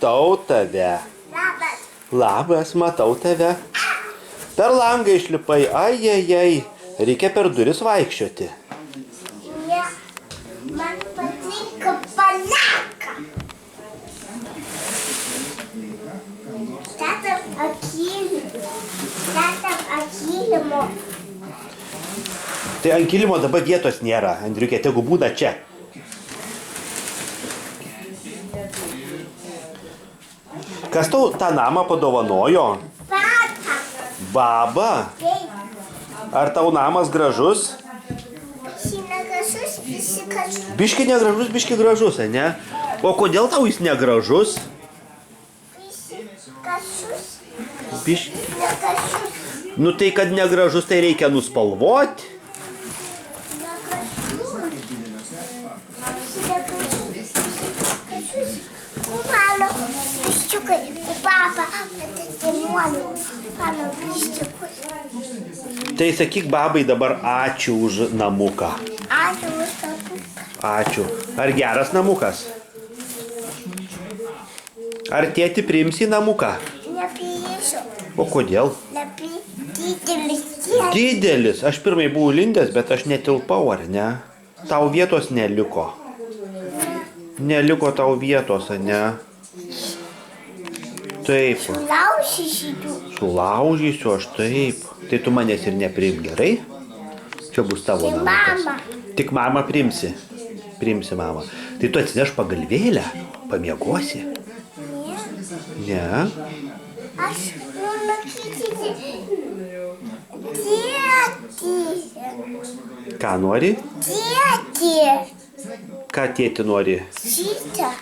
matau tave. Labas. Labas, matau tave. Per langą išlipai, ai, reikia per duris vaikščioti. Ne, man patinka palaka. Statom akilimo. Tai ant kilimo dabar vietos nėra, Andriukė, tegu būna čia. Kas tau tą namą padovanojo? Papa. Baba. Taip. Ar tau namas gražus? Negražus, visi kažkas. Biški negražus, biški gražus, ne? O kodėl tau jis negražus? Visi kažkas. Biški. Negražus. Nu tai, kad negražus, tai reikia nuspalvoti. Mano biščiukai, papa, mano biščiukus. Tai sakyk babai dabar ačiū už namuką. Ačiū už namuką. Ačiū. Ar geras namukas? Ar tėti priims į namuką? Nepriėsiu. O kodėl? Didelis. Didelis. Aš pirmai buvau lindęs, bet aš netilpau, ar ne? Tau vietos neliko. Neliko tau vietos, ar ne? Taip. Sulaužysiu aš taip. Tai tu manęs ir nepriim, gerai? Čia bus tavo namukas. Mama. Tik mamą priimsi. Priimsi mamą. Tai tu atsineš pagalvėlę, pamiegosi. Ne. Aš noriu tėtį. Ką nori? Tėtį. Ką tėti nori? Šitą.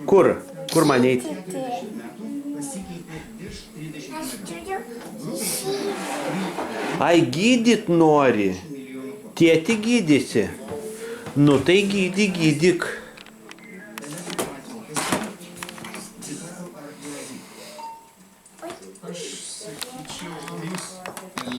Kur? Kur man eiti? Aš turiu šitą. Ai, gydyt nori. Tėti gydysi. Nu tai gydyk. Oi.